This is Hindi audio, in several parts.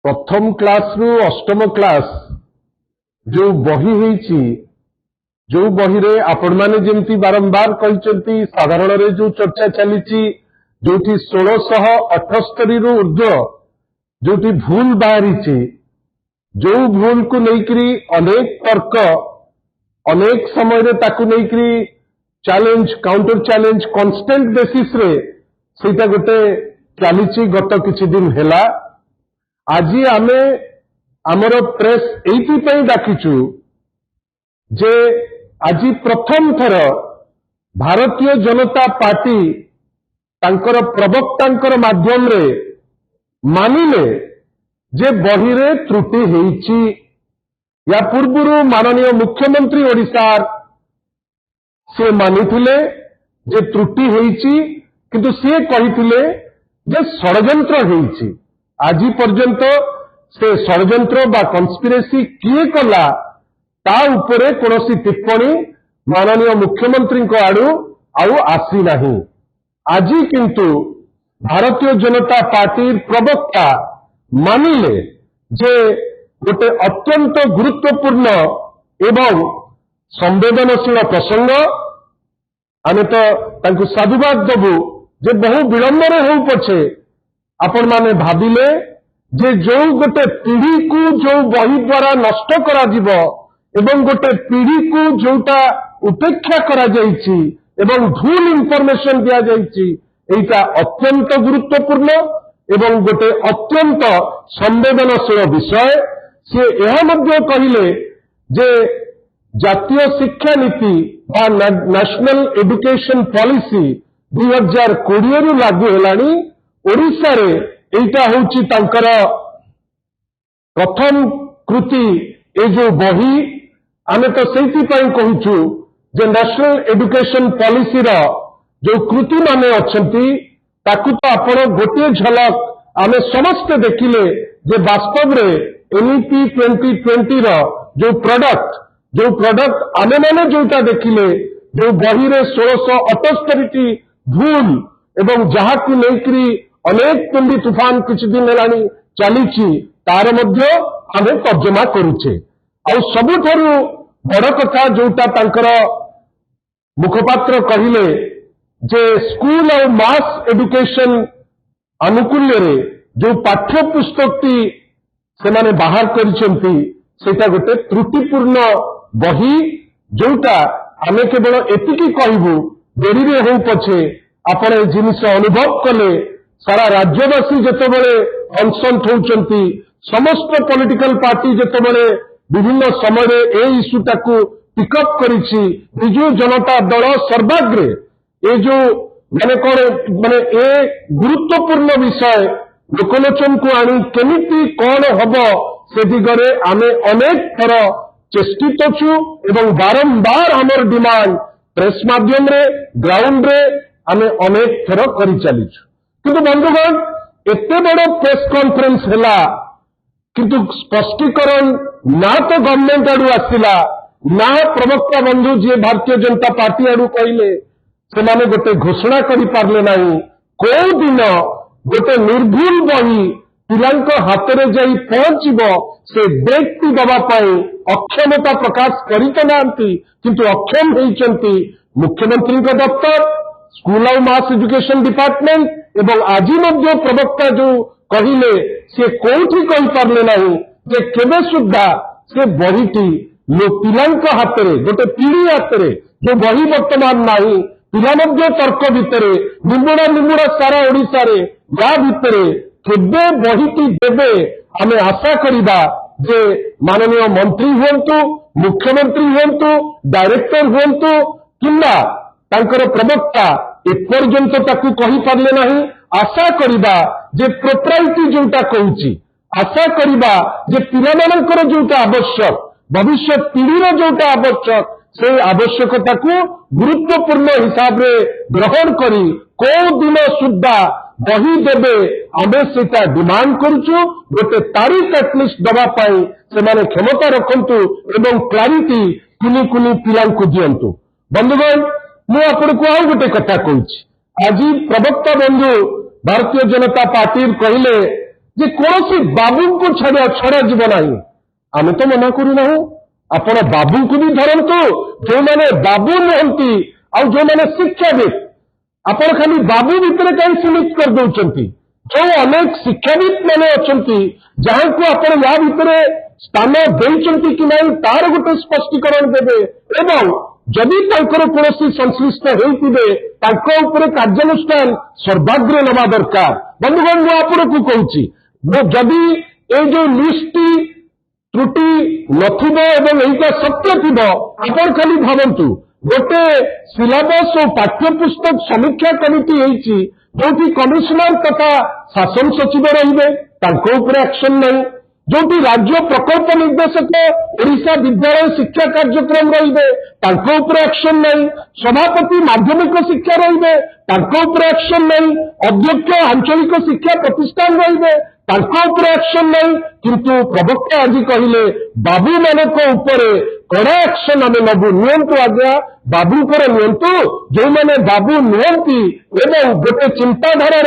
प्रथम क्लास रु अष्टम क्लास जो बही है जो बही रे आपण माने जेमती बारंबार कहते साधारण रे जो चर्चा चली जो 1678 रु ऊर्ध्व जो भूल बाहरी जो भूल को लेकरी अनेक तर्क अनेक समय रे ताकू लेकरी challenge counter challenge constant basis रे सेटा गोटे चली गत किछि दिन हेला। आज आमे आमर प्रेस एइथि डाकिचु जे आज प्रथम थर भारतीय जनता पार्टी तांकर प्रवक्तांकर माध्यम रे मानिले जे बही रे त्रुटि हेइछि। या पूर्वरु माननीय मुख्यमंत्री ओडिशार से मानिथिले जे त्रुटि हेइछि किंतु से कहिथिले जे षड्यंत्र हेइछि। आज पर्यंत से षड्यंत्र बा कन्स्पिरेसी किए कला ता उपरे कोनोसी टिप्पणी माननीय मुख्यमंत्री को आडू आउ आसी नहीं। आज किंतु भारतीय जनता पार्टी प्रवक्ता मानिले जे गोटे अत्यंत गुरुत्वपूर्ण एवं संवेदनशील प्रसंग आमे तो तांकु साधुवाद देबु जे बहु विलंबर हो पछे आपण माने भाबिले जे जो गोटे पीढ़ी को जो बही द्वारा नष्ट करा जीवो एवं गोटे पीढ़ी को जोटा उपेक्षा करा जाइछि एवं भूल इंफॉर्मेशन दिया जाइछि एटा अत्यंत गुरुत्वपूर्ण एवं गोटे अत्यंत संवेदनशील विषय। से यह मध्य कहिले जे जातीय शिक्षा नीति बा नेशनल एजुकेशन पॉलिसी 2020 रु लागू हेलानी ओडिशा रे एटा होछि तांकर प्रथम कृति ए जो बही आमे तो सेति पई कहूछु जे नेशनल एजुकेशन पॉलिसी रो जो कृति माने अछंती ताकु तो आपण गोटे झलक आमे समस्त देखिले जे वास्तव रे एनईपी 2020 रो जो प्रोडक्ट आमे माने जोटा देखिले जो बही रे 1678 भूल एवं जहा को लेकरी अनेक तुंडी तूफान किछि दिन हेलानी चलीछि तार मध्य आमे तर्जमा करूछे। आ सबुठारु बड़ कथा जोटा तांकर मुखपात्र कहिले जे स्कूल और मास एजुकेशन अनुकूल्य रे जो पाठ्य पुस्तकटी से माने बाहर करिसेंती सेटा गोटे त्रुटिपूर्ण बही जोटा आमे केवल एतिकी कहबू देरी रे हो पछे आपण ए जिनिस अनुभव कले सारा राज्यवासी जेतेबेले अनसंत होउचंती समस्त पॉलिटिकल पार्टी जेतेबेले विभिन्न समय ए इश्यूटा को पिकअप करिछि बिजू जनता दल सर्वाग्रे ए जो माने कोन माने ए गुरुत्वपूर्ण विषय लोकलोचन को आनी केमिति कौन हब से दिगरे आमे अनेक थर चेष्टित छु एवं बारंबार हमर डिमांड प्रेस माध्यम रे ग्राउंड रे आमे अनेक थर करि चलीछु। किंतु बंधुगण एते बड़ प्रेस कॉन्फ्रेंस हैला किंतु स्पष्टीकरण ना तो गवर्नमेंट आडू आसिला ना प्रवक्ता बंधु जी भारतीय जनता पार्टी आडू कहले से माने गोटे घोषणा करि पारले नाही। को दिन गोटे निर्भूल बही पिलांक हाथ में जाई पहुंचबो से डेटटी दबा पाई अक्षमता प्रकाश करि तो नांती किंतु अक्षम होइचंती मुख्यमंत्री का दफ्तर स्कूल और मास एजुकेशन डिपार्टमेंट एवं आज मध्य प्रवक्ता जो कहिले से कोठी कहि पारले नाही जे केबे सुद्धा से बहीटी पिलांक हाथ में गोटे पीढ़ी हाथ में जो बही वर्तमान नाही पिला मध्य तर्क भितर निमुड़ा सारा ओडिशा रे या भितर केबे बहीटी देबे आमे आशा करिबा जे माननीय मंत्री हुंतु मुख्यमंत्री हुंतु डायरेक्टर हुंतु किंबा तांकर प्रवक्ता एपर्यंत ताकू कहि पारले नाही। आशा करिबा जे प्रोप्राइटी जोटा कहूची आशा करिबा जे पिलामानकर जोटा आवश्यक भविष्य पीढ़ीर जोटा आवश्यक से आवश्यकता को गुरुत्वपूर्ण हिसाब रे ग्रहण करी को दिन सुद्धा बही देबे आमे सेटा डिमांड करूछु गोटे तारीख एटलिस्ट दबा पाई से माने क्षमता रखंतु एवं क्लारिटी कुनी कुनी पिलांकु दियंतु। बंधुगण मु आपनको आउ गोटे कथा कहूछि आज प्रवक्ता बंधु भारतीय जनता पार्टी कहले जे कौन बाबू को छड़ा जीव ना आम तो मना करूना आपण बाबू को भी धरतु जो मैंने बाबू नुहति आउ जो मैंने शिक्षाविद आपण खाली बाबू भितर कहीं सीमित कर दौरान जो अनेक शिक्षाविद मैंने अच्छा जहां को आपण या भितर स्थान देती कि नहीं तार गोटे स्पष्टीकरण देवे एवं जदि कौन संश्लिष्ट होते कार्यानुष्ठान सर्वाग्रे नवा दरकार बंधुगण मुझे आपको कहूँ जदि ये जो लिस्ट त्रुटि नथिबो एवं एटा सत्य थिबो आपण खाली भावंतु गोटे सिलेबस और पाठ्यपुस्तक समीक्षा कमिटी होईची जोटी कमिशनर तथा शासन सचिव रहिबे तांको ऊपर एक्शन नहीं जोटी राज्य प्रकल्प निर्देशक ओडिशा विद्यालय शिक्षा कार्यक्रम रहिबे तांको ऊपर एक्शन नहीं सभापति माध्यमिक शिक्षा रहिबे तांको ऊपर एक्शन नहीं अध्यक्ष आंचलिक शिक्षा प्रतिष्ठान रहिबे तांको ऊपर एक्शन नहीं किंतु प्रवक्ता आज कहले बाबू मानक ऊपर कड़ा एक्शन आम नबू नियंतु आज्ञा बाबू कर नियंतु जो मैंने बाबू नुहति एवं गोटे चिंताधारा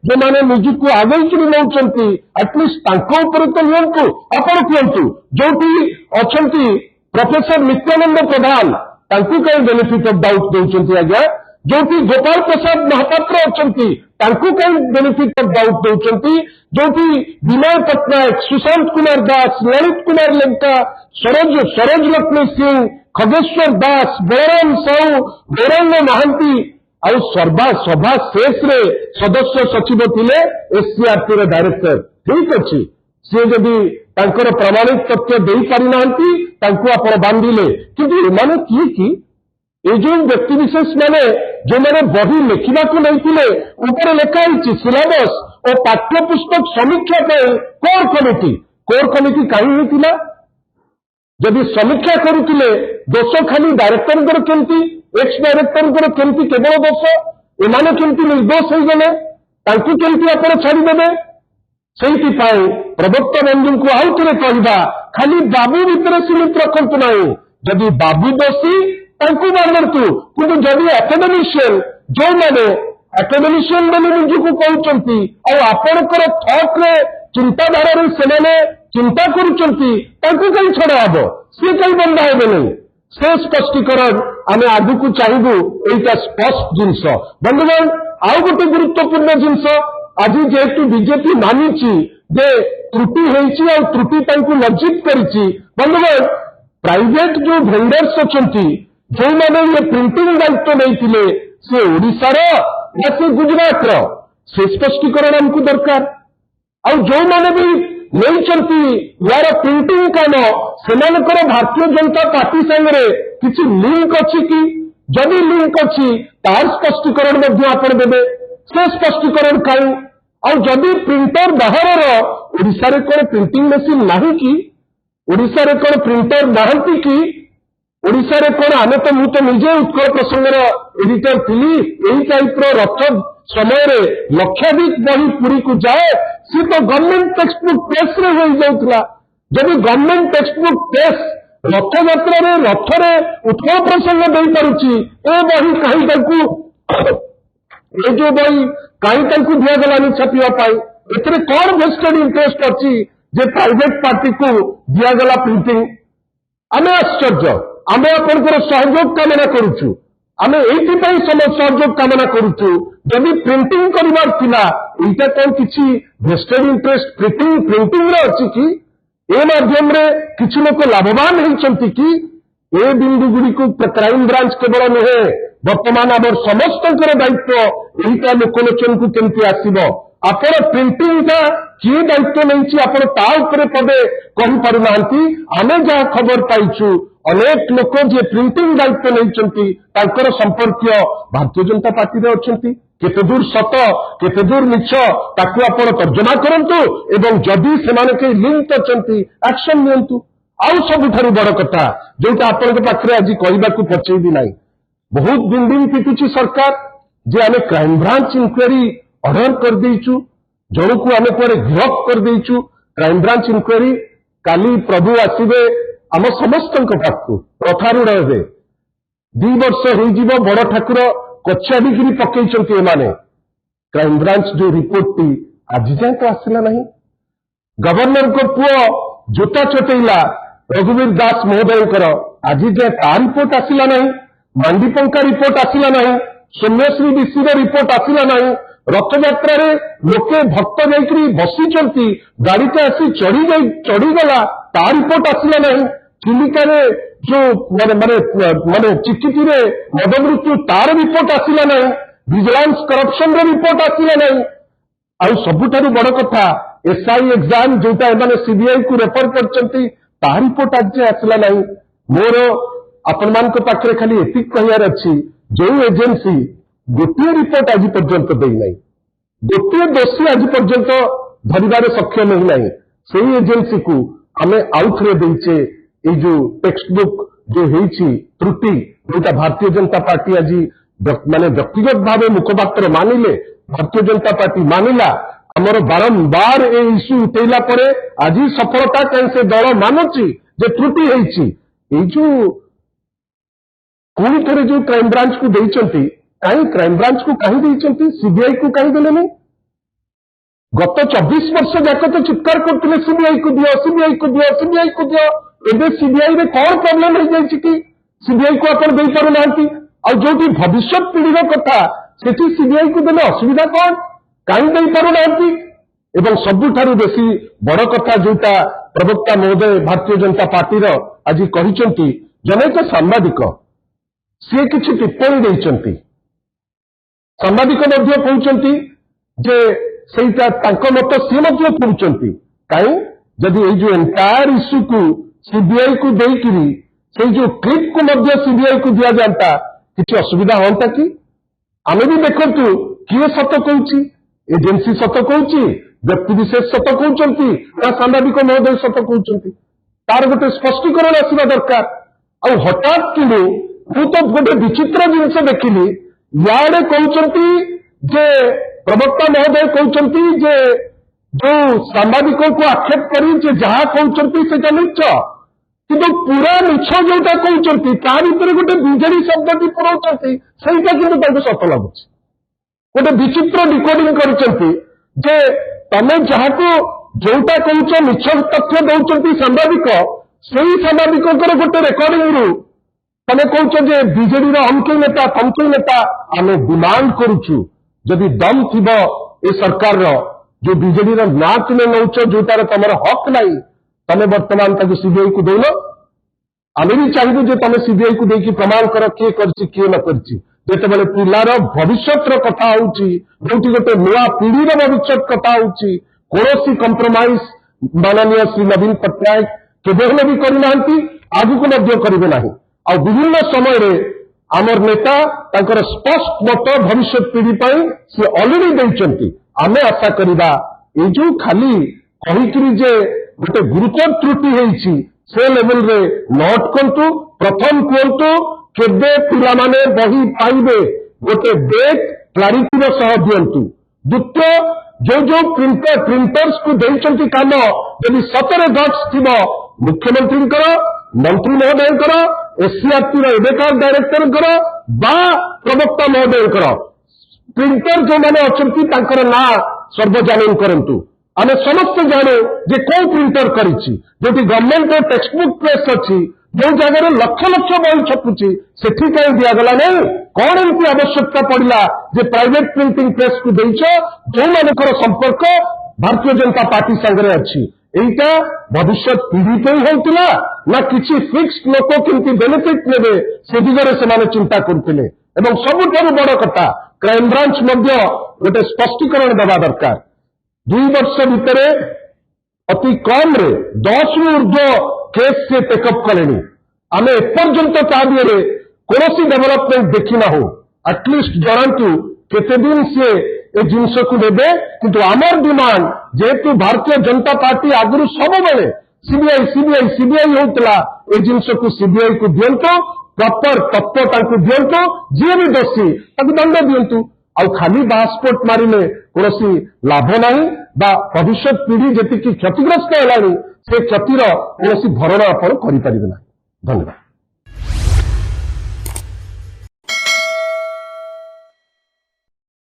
जो मैंने निजक आगे नौकरी एटलिस्ट तांको ऊपर तो नियंतु आपण कहतु जोटी अच्छा प्रोफेसर नित्यानंद प्रधान तांको कहीं बेनिफिट ऑफ डाउट दौरान आज्ञा जोटी गोपाल प्रसाद महापात्र अच्छा तांको कहीं बेनिफिट ऑफ डाउट दौरान जोटी विनय पट्टनायक सुशांत कुमार दास ललित कुमार लेंका सरोज लक्ष्मी सिंह खगेश्वर दास बलराम साहू गौरांग महांती आउ सभा शेष रे सदस्य सचिव थिले एससीआरटी रे डायरेक्टर ठीक अच्छी सी जदि तांकर प्रमाणित तथ्य दे पारि नांती तांको आपण बांधिले किंतु एमाने की ये जो व्यक्तिविशेष मैंने जो मैंने बही लिखा नहीं ऊपर लिखाई सिलेबस और पाठ्यपुस्तक समीक्षा कोर कमिटी कहीं होता जदि समीक्षा करुले दोष खाली डायरेक्टर केमती एक्स डायरेक्टर केमती केवल दोष एमाने केमती निर्दोष हो गले केमती आप छाड़देवे से प्रवक्ता बंधु को आउ थे कहवा खाली बाबू भीतर सीमित रखु ना जदि बाबू दोषी मानतु किंतु जदि एकेडमिशियन जो मैंने एकेडमिशियन मैंने निजक कहते आपणकर थट्रे चिंताधारा से चिंता कहीं छड़ा हम सी कहीं बंधा हे नहीं से स्पष्टीकरण आम आगू चाहबू यहाँ स्पष्ट जिनस बंधुगण आउ गोटे गुरुत्वपूर्ण जिनस आज जेहेतु बीजेपी मानी जे त्रुटि होती त्रुटि लज्जित करी बंधुगण प्राइवेट जो भेंडर्स अच्छा जो मैंने ये प्रिंटिंग दायित्व नहीं सी ओडिशार या से गुजरात से स्पष्टीकरण हमको दरकार और जो मैंने भी नहीं यार प्रिंटिंग काम से भारतीय जनता पार्टी संगे किसी लिंक अच्छी कि जदि लिंक अच्छी तार स्पष्टीकरण आप देवे से स्पष्टीकरण कहीं और जदि प्रिंटर बाहर ओडिशा रे कौन प्रिंटिंग मशीन नहीं कि ओडिशा रे कौन प्रिंटर नहांती कि ओडिशा रे कौन आमे तो मुझे निजे उत्कल प्रसंगर एडिटर थी यही टाइप रथ समय लक्षाधिक बही पुरी को जाए सी तो गवर्नमेंट टेक्सटबुक प्रेस रे हो जाउतला जब गवर्नमेंट टेक्सटबुक प्रेस रथ यात्रा रथरे उत्कल प्रसंग दे पारुची ए बही कहीं ताकू ये जो बही कहीं ताकू दिगलानी छापा एथे कौन वेस्टेड इंटरेस्ट अच्छी जे प्राइवेट पार्टी को दिगला प्रिंटिंग आम आश्चर्य आम आपंकर सहयोग कामना करुचु आम ये सहयोग कामना करुचु जदि प्रिंटिंग करिवार थिला एटा कौन किसी वेस्टेड इंटरेस्ट प्रिंटिंग रे अछि कि ए माध्यम रे किछि लोक लाभवान होइछंती कि ए बिंदु गुडी को क्राइम ब्रांच केवल नुहे वर्तमान आम समस्त दायित्व एटा लोकलोचन को केमती आसीबो आपण प्रिंटिंग का किए दायित्व नहीं आप पदे कही पार ना आम जहाँ खबर पाइचु अनेक लोक जे प्रिंटिंग दायित्व नहीं संपर्क भारतीय जनता पार्टी रे अच्छी केते दूर सत केते दूर मिछ ताकू आपण तर्जमा करंतु एवं जदि सेमाने के लिंक अच्छी एक्शन नियंतु आउ सबुठारु बड़ कथा जोटा आपण पाखरे आज कहबाकू पछेबी नाही बहुत दिन दिन पिटुची सरकार जे आमे क्राइम ब्रांच इंक्वायरी ऑर्डर कर देइचु जणु को आमे पर गिरफ कर देइचु क्राइम ब्रांच इंक्वायरी काली प्रभु आसीबे आम समस्तक पाखु रथारूढ़ हे 2 वर्ष हो बड़ ठाकुर कच्छा डिग्री पकईचंती एमाने क्राइम ब्रांच जो रिपोर्ट टी आज जाए तो आसला नहीं गवर्नर को पुओ जोता चटेला रघुवीर दास महोदय आज जे ता रिपोर्ट आसला ना, मांडीपंका रिपोर्ट आसला ना, सौम्यश्री विशी रिपोर्ट आसला ना, रथयात्रा लोके भक्त जाकरी बसी गाड़ीटे आसी चढ़ीगला ता रिपोर्ट आसला ना, चिलिका जो माने माने माने चिकिटी मद मृत्यु तार रिपोर्ट आसला ना, विजिलेंस करप्शन रिपोर्ट आसला ना, आउ सबुठारु बड़ कथा एसआई एग्जाम जोटा एमाने सीबीआई को रेफर करचंती ता रिपोर्ट आज आसला ना। मोर आपण मानक पाखरे खाली एतिक कहियार अछि जो एजेंसी गोटे रिपोर्ट आज पर्यंत देई नाही, गोटे दोषी आज पर्यंत धरिबार सक्षम नहीं नाही, सेही एजेंसी को आमे आउथरे देइचे ए जो टेक्स्ट बुक जो हेछि त्रुटि जोटा भारतीय जनता पार्टी आज माने व्यक्तिगत भाव मुखपात्र मानिले, भारतीय जनता पार्टी मानिला, आमर बारंबार ए इश्यू उठेला परे आज सफलता कहीं से दल मानुची जे त्रुटि हेछि जो पुणी थे जो क्राइम ब्रांच को देइचंती कहीं क्राइम ब्रांच को कहीं देइचंती सीबीआई को कहीं देलेनी। गत 24 वर्ष जाक तो चित्कार करते सीबीआई को दियो सीबीआई को दियो सीबीआई को दियो, एबे सीबीआई में कौन प्रॉब्लम हो जाए कि सीबीआई को अपन दे पारु नांती और जोटी भविष्य पीढ़ी कथा सेठी सीबीआई को देले असुविधा कौन कहीं दे पारु नांती। एवं सबुठारु बेसी बड़ कथा जोटा प्रवक्ता महोदय भारतीय जनता पार्टी आज कहिचंती जने एक सांबादिक सी किछि टिप्पणी देइचंती, सांबादिक मध्य कहउचंती जे सेटा तांको मत सी मध्य कहउचंती काई जदि ए जो एंटायर इश्यू को सीबीआई को देइकिरी से जो क्लिप को मध्य सीबीआई को दिया जाता किछि असुविधा होता कि आमे भी देखंतु किए सत कहउची, एजेंसी सत कहउची, व्यक्ति विशेष सत कहउचंती ना सांबादिक महोदय सत कहउचंती, तार गोटे स्पष्टीकरण आसवा दरकार। आ हठात कि मु तो गोटे विचित्र जिनस देखिली याडे कहउचंती जे प्रवक्ता महोदय कहउचंती जे जो सांबादिकों को आक्षेप करी जे जहा कहउचंती सेटा मिछ, किंतु पूरा मिछ जोटा कहउचंती ता भितर गोटे बीजेडी शब्द भी पुराउचंती सेटा किंतु तांको सत लागुची। गोटे विचित्र डिकोडिंग करचंती जे तमे जहाको जोटा कहउच मिछ तथ्य दउचंती सांबादिक सेही सांबादिकों गोटे रेकर्डिंग रु तमे कहउच जे बीजेडी रो अमके नेता तमके नेता आमे डिमांड करूछु जदि दम थिबो ए सरकार रो जो बीजेडी रो ना तुमे नउच जोटार तमर हक नाही तमे वर्तमान ताकु सीबीआई को देलो, आमे भी चाहिबु जे तमे सीबीआई को देकी प्रमाण कर के करछि के न करछि। जेतेबेले पिलार भविष्यत रो कथा होउची जोटी गोटे नया पीढ़ी रो भविष्यत कथा होउची कोनोसी कंप्रोमाइज माननीय श्री नवीन पट्टनायक केबे हेले भी करि नांती आगु को मध्य करिवे नाही। आ विभिन्न समय रे आमर नेता तांकर स्पष्ट मत भविष्य पीढ़ी पाई से ऑलरेडी देइचंती, आमे आशा करिबा ए जो खाली कहिकरी जे गोटे गुरुतर त्रुटि हेछि से लेवल रे नोट करतु, प्रथम कहतु केबे पिला माने बही पाइबे गोटे डेट क्लारिटी रो सह दियंतु। द्वितीय जो प्रिंटर्स को देइचंती काम यदि सतरे गट्स थिबो मुख्यमंत्री मंत्री महोदय एससीआरटी एबेकार डायरेक्टर बा प्रवक्ता महोदय प्रिंटर जो मैंने अच्छा ना सर्वजनीन करंतु आमे समस्त जानो जे को प्रिंटर करिछि जोटी गवर्नमेंट टेक्स्ट बुक प्रेस अच्छी जो जगह लक्ष लक्ष बही छपुची सेठी कहीं दिगला नहीं कौन एमती आवश्यकता पड़ा जे प्राइवेट प्रिंटिंग प्रेस को देइछ जो मानकर संपर्क भारतीय जनता पार्टी संगे अच्छी एटा भविष्य पीढ़ी पे होता ना किसी फिक्स्ड लोक केमती बेनिफिट नेबे से दिगरे से चिंता करते एवं सबुठारु बड़ कथा क्राइम ब्रांच मध्य गोटे स्पष्टीकरण देवा दरकार। 2 वर्ष भितर अति कम रे 10 रु ऊर्ध्व केस से टेकअप कले आम एपर्यंत ता दिए कौन डेभलपमेंट देखी ना हो एटलिस्ट जनातु केते दिन से ए जिनस को देवे किंतु आमर डिमांड जेहेतु भारतीय जनता पार्टी आगु सब बेले सीबीआई सीबीआई सीबीआई होता ए जिनस को सीबीआई को दिंतु प्रॉपर तत्व दिंतु जी भी दोषी दंड दिंतु आउ खाली बास्पोर्ट मारे कौन लाभ ना भविष्य पीढ़ी जी क्षतिग्रस्त है से क्षतिर कौन भरण आप करें। धन्यवाद।